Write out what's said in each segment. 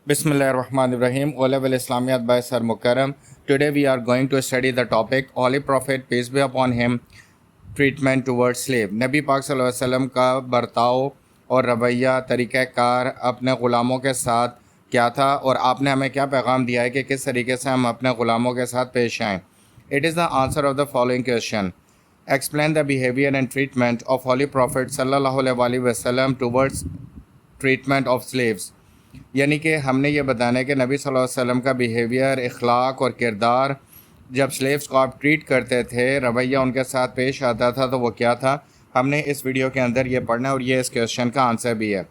Bismillahirrahmanirrahim. O level Islamiyat by Sir Mukarram. Today we are going to study the topic Holy Prophet, peace be upon him, treatment towards slave. नबी पाक सल्लल्लाहु अलैहि वसल्लम का बर्ताव और रवैया तरीक़ाकार अपने ग़ुलामों के साथ क्या था और आपने हमें क्या पैगाम दिया है कि किस तरीके से हम अपने ग़ुलामों के साथ पेश आएँ. It is the answer of the following question. Explain the behavior and treatment of Holy Prophet sallallahu alaihi wasallam towards treatment of slaves. यानी कि हमने ये बताना है कि नबी सल्लल्लाहु अलैहि वसल्लम का बिहेवियर, इखलाक और किरदार जब स्लेव्स को आप ट्रीट करते थे, रवैया उनके साथ पेश आता था तो वो क्या था, हमने इस वीडियो के अंदर ये पढ़ना है और ये इस क्वेश्चन का आंसर भी है.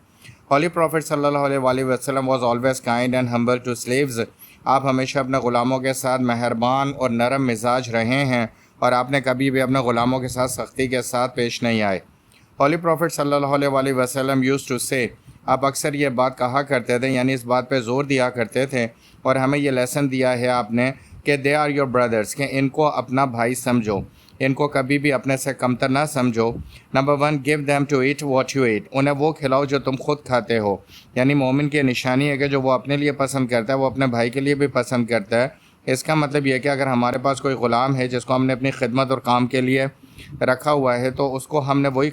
हॉली प्रॉफिट सल्लल्लाहु अलैहि वसल्लम was always kind and humble to slaves. आप हमेशा अपने ग़ुलामों के साथ मेहरबान और नरम मिजाज रहे हैं और आपने कभी भी अपने ग़ुलामों के साथ सख्ती के साथ पेश नहीं आए. हॉली प्रॉफिट सल्लल्लाहु अलैहि वसल्लम यूज्ड टू से, आप अक्सर ये बात कहा करते थे, यानी इस बात पे ज़ोर दिया करते थे और हमें ये लेसन दिया है आपने कि दे आर योर ब्रदर्स, कि इनको अपना भाई समझो, इनको कभी भी अपने से कमतर ना समझो. Number 1, give them to eat what you eat, उन्हें वो खिलाओ जो तुम खुद खाते हो. यानी मोमिन की निशानी है कि जो वो अपने लिए पसंद करता है वो अपने भाई के लिए भी पसंद करता है. इसका मतलब ये कि अगर हमारे पास कोई ग़ुलाम है जिसको हमने अपनी खिदमत और काम के लिए रखा हुआ है तो उसको हमने वही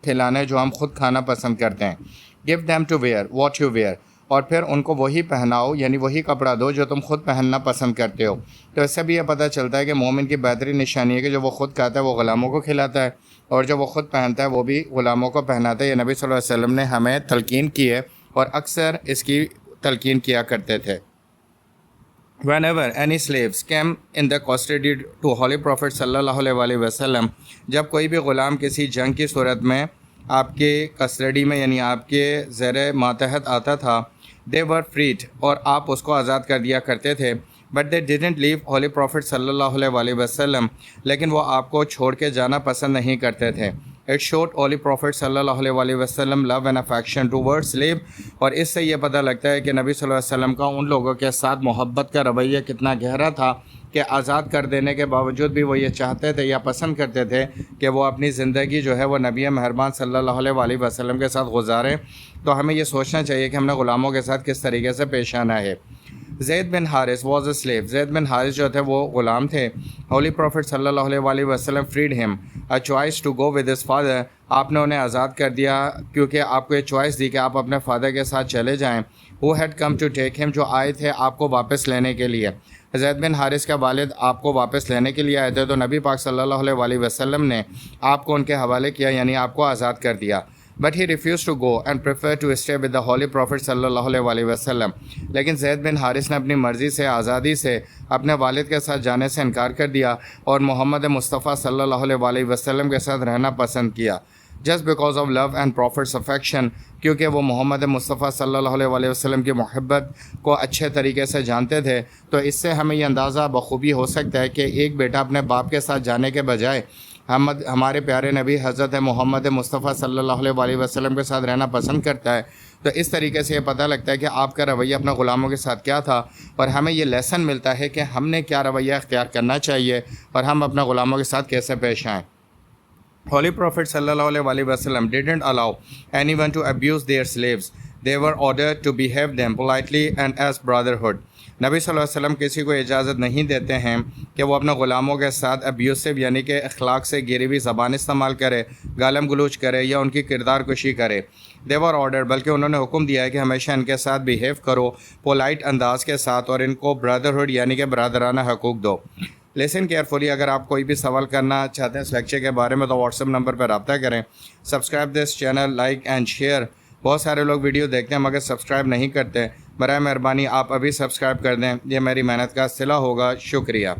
खिलाना है जो हम खुद खाना पसंद करते हैं. Give them to wear what you wear, और फिर उनको वही पहनाओ, यानी वही कपड़ा दो जो तुम खुद पहनना पसंद करते हो. तो इससे भी ये पता चलता है कि मोमिन की बेहतरीन निशानी है कि जो वो खुद खाता है वो ग़ुलामों को खिलाता है और जो वो खुद पहनता है वो भी ग़ुलामों को पहनाता है. ये नबी सल्लल्लाहु अलैहि वसल्लम ने हमें तलकीन की है और अक्सर इसकी तलकीन किया करते थे. Whenever any slaves came in the custody to Holy Prophet सल्लल्लाहु अलैहि वसल्लम, जब कोई भी ग़ुलाम किसी जंग की सूरत में आपके कस्टडी में यानी आपके ज़ेर मातहत आता था, दे वर फ्रीड, और आप उसको आज़ाद कर दिया करते थे. But they didn't leave Holi prophet सल्लल्लाहु अलैहि वसल्लम, लेकिन वो आपको छोड़ के जाना पसंद नहीं करते थे. इट शोड होली प्रॉफिट सल्लल्लाहु अलैहि वसल्लम love and affection towards slave, और इससे ये पता लगता है कि नबी सल्लल्लाहु अलैहि वसल्लम का उन लोगों के साथ मोहब्बत का रवैया कितना गहरा था कि आज़ाद कर देने के बावजूद भी वो ये चाहते थे या पसंद करते थे कि वो अपनी ज़िंदगी जो है वो नबी मेहरबान सल्लल्लाहु अलैहि वसल्लम के साथ गुजारें. तो हमें ये सोचना चाहिए कि हमने ग़ुलामों के साथ किस तरीके से पेश आना है. ज़ैद बिन हारिस वॉज अ स्लेव, ज़ैद बिन हारिस जो थे वो ग़ुलाम थे. होली प्रॉफिट सल्लल्लाहु अलैहि वसल्लम freed him a choice to go with his father, आपने उन्हें आज़ाद कर दिया क्योंकि आपको ये चॉइस दी कि आप अपने फ़ादर के साथ चले जाएं. Who had come to take him, जो आए थे आपको वापस लेने के लिए. ज़ैद बिन हारिस का वालिद आपको वापस लेने के लिए आए थे, तो नबी पाक सल्लल्लाहु अलैहि वसल्लम ने आपको उनके हवाले किया, यानी आपको आज़ाद कर दिया. But he refuse to go and prefer to stay with the holy prophet सल्लल्लाहु अलैहि वसल्लम, लेकिन ज़ैद बिन हारिस ने अपनी मर्ज़ी से, आज़ादी से अपने वालिद के साथ जाने से इनकार कर दिया और मोहम्मद मुस्तफ़ा सल्लल्लाहु अलैहि वसल्लम के साथ रहना पसंद किया. Just because of love and profits affection, क्योंकि वो मोहम्मद मुस्तफ़ा सल्लल्लाहु अलैहि वसल्लम की मोहब्बत को अच्छे तरीके से जानते थे. तो इससे हमें ये अंदाज़ा बखूबी हो सकता है कि एक बेटा अपने बाप के साथ जाने के बजाय हमारे प्यारे नबी हज़रत मोहम्मद मुस्तफ़ा सल्लल्लाहु अलैहि वसल्लम के साथ रहना पसंद करता है. तो इस तरीके से ये पता लगता है कि आपका रवैया अपने ग़ुलामों के साथ क्या था और हमें ये लेसन मिलता है कि हमने क्या रवैया इख्तियार करना चाहिए और हम अपने ग़ुलामों के साथ कैसे पेश आएँ. Holy Prophet sallallahu alaihi wasallam didn't allow anyone to abuse their slaves. They were ordered to behave them politely and as brotherhood. नबी सल्लल्लाहु अलैहि वसल्लम किसी को इजाज़त नहीं देते हैं कि वो अपने ग़ुलामों के साथ अब्यूसिव यानी कि अखलाक से गिरी हुई ज़बान इस्तेमाल करे, गालम गलूच करे या उनकी किरदार कुशी करे. दे वर ऑर्डर, बल्कि उन्होंने हुक्म दिया है कि हमेशा इनके साथ बिहेव करो पोलाइट अंदाज के साथ और इनको ब्रदरहुड यानी कि बरदराना हकूक़ दो. लिसन केयरफुली, अगर आप कोई भी सवाल करना चाहते हैं इस लेक्चर के बारे में तो व्हाट्सएप नंबर पर रब्ता करें. Subscribe this channel, like and share. बहुत सारे लोग वीडियो देखते हैं मगर सब्सक्राइब नहीं करते. बराए मेहरबानी आप अभी सब्सक्राइब कर दें, ये मेरी मेहनत का सिला होगा. शुक्रिया.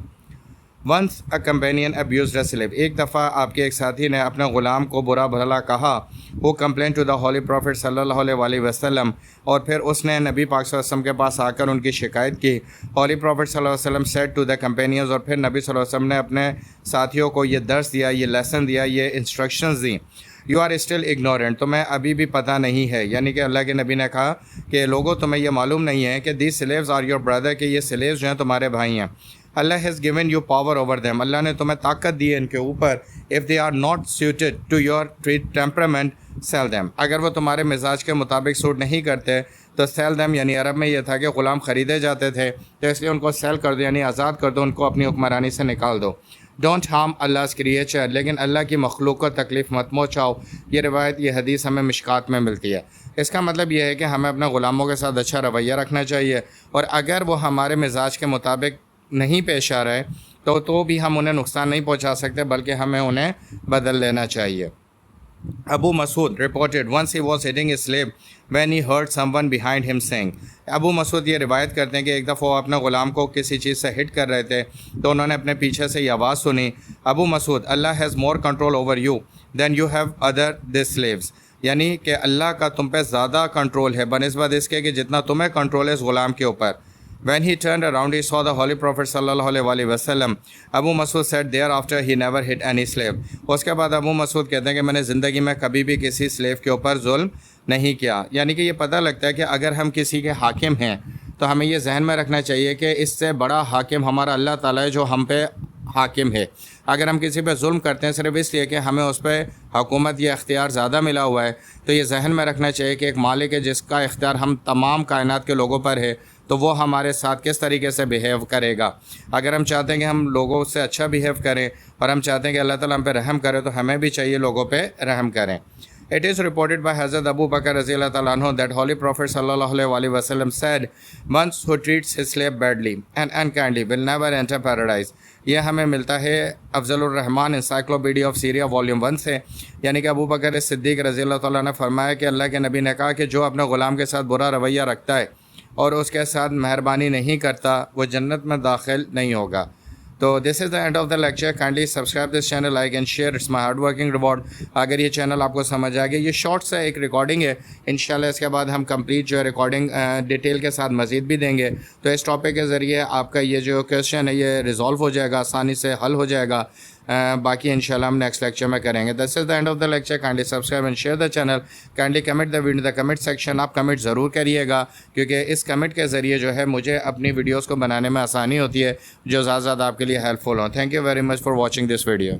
Once a companion abused a slave, एक दफ़ा आपके एक साथी ने अपने ग़ुलाम को बुरा भला कहा. वो complain to the holy prophet सल्लल्लाहु अलैहि वसल्लम, और फिर उसने नबी पाक सल्लल्लाहु अलैहि वसल्लम के पास आकर उनकी शिकायत की. होली प्रॉफिट सल्लल्लाहु अलैहि वसल्लम सेड टू द कंपेनियंस, और फिर नबी सल्लल्लाहु अलैहि वसल्लम ने अपने साथियों को ये दर्स दिया, ये लेसन दिया, ये इंस्ट्रक्शंस दी. यू आर स्टिल इग्नोरेंट, तुम्हें अभी भी पता नहीं है, यानी कि अल्लाह के नबी ने कहा कि लोगों तुम्हें यह मालूम नहीं है कि these slaves are your brother, कि ये स्लेव्स जो हैं तुम्हारे भाई हैं. अल्लाह has given you power over them, अल्लाह ने तुम्हें ताकत दी है इनके ऊपर. If they are not suited to your temperament sell them, अगर वो तुम्हारे मिजाज के मुताबिक सूट नहीं करते تو سیل دم یعنی عرب میں یہ تھا کہ غلام خریدے جاتے تھے، تو اس لیے ان کو سیل کر دو یعنی آزاد کر دو، ان کو اپنی حکمرانی سے نکال دو. ڈونٹ ہارم اللہ کریچر، لیکن اللہ کی مخلوق کو تکلیف مت پہنچاؤ. یہ روایت، یہ حدیث ہمیں مشکات میں ملتی ہے. اس کا مطلب یہ ہے کہ ہمیں اپنے غلاموں کے ساتھ اچھا رویہ رکھنا چاہیے، اور اگر وہ ہمارے مزاج کے مطابق نہیں پیش آ رہے تو بھی ہم انہیں نقصان نہیں پہنچا سکتے، بلکہ ہمیں انہیں بدل لینا چاہیے. Abu Masud reported once he was hitting his slave when he heard someone behind him saying. ابو مسعود یہ روایت کرتے ہیں کہ ایک دفعہ وہ اپنے غلام کو کسی چیز سے ہٹ کر رہے تھے تو انہوں نے اپنے پیچھے سے یہ آواز سنی، ابو مسعود اللہ has more control over you than you have over this slaves, یعنی کہ اللہ کا تم پہ زیادہ کنٹرول ہے بنسبت اس کے کہ جتنا تمہیں کنٹرول ہے اس غلام کے اوپر. When he turned around, he saw the Holy Prophet sallallahu alaihi wasallam. Abu Masud said thereafter he never hit any slave. اس کے بعد ابو مسعود کہتے ہیں کہ میں نے زندگی میں کبھی بھی کسی سلیو کے اوپر ظلم نہیں کیا. یعنی کہ یہ پتہ لگتا ہے کہ اگر ہم کسی کے حاکم ہیں تو ہمیں یہ ذہن میں رکھنا چاہیے کہ اس سے بڑا حاکم ہمارا اللہ تعالیٰ ہے جو ہم پہ حاکم ہے. اگر ہم کسی پہ ظلم کرتے ہیں صرف اس لیے کہ ہمیں اس پہ حکومت یا اختیار زیادہ ملا ہوا ہے، تو یہ ذہن میں رکھنا چاہیے کہ ایک مالک ہے جس کا اختیار ہم تمام کائنات کے لوگوں پر ہے، تو وہ ہمارے ساتھ کس طریقے سے بیہیو کرے گا. اگر ہم چاہتے ہیں کہ ہم لوگوں سے اچھا بیہیو کریں اور ہم چاہتے ہیں کہ اللہ تعالیٰ ہم پہ رحم کرے، تو ہمیں بھی چاہیے لوگوں پہ رحم کریں. It is reported by Hazrat Abu Bakr Radhiyallahu Ta'ala anhu that Holy Prophet Sallallahu Alaihi Wasallam said, "One who treats his slave badly and unkindly will never enter paradise." یہ ہمیں ملتا ہے افضل الرحمان انسائکلوپیڈیا آف سیریا والیوم 1 سے، یعنی کہ ابو بکر صدیق رضی اللہ تعالیٰ نے فرمایا کہ اللہ کے نبی نے کہا کہ جو اپنے غلام کے ساتھ برا رویہ رکھتا ہے اور اس کے ساتھ مہربانی نہیں کرتا وہ جنت میں داخل نہیں ہوگا. تو this is the end of the lecture. Kindly subscribe this channel, like and share, it's my hard working reward. اگر یہ چینل آپ کو سمجھ آ گیا، یہ شارٹ سے ایک ریکارڈنگ ہے، انشاءاللہ اس کے بعد ہم کمپلیٹ جو ہے ریکارڈنگ ڈیٹیل کے ساتھ مزید بھی دیں گے. تو اس ٹاپک کے ذریعے آپ کا یہ جو کویشچن ہے یہ ریزالو ہو جائے گا، آسانی سے حل ہو جائے گا. باقی انشاءاللہ ہم نیکسٹ لیکچر میں کریں گے. This is the end of the lecture. Kindly subscribe and share the channel. Kindly comment the video the comment section. آپ کمنٹ ضرور کریے گا کیونکہ اس کمنٹ کے ذریعے جو ہے مجھے اپنی ویڈیوز کو بنانے میں آسانی ہوتی ہے جو زیادہ آپ کے لیے ہیلپ فل ہوں. Thank you very much for watching this video.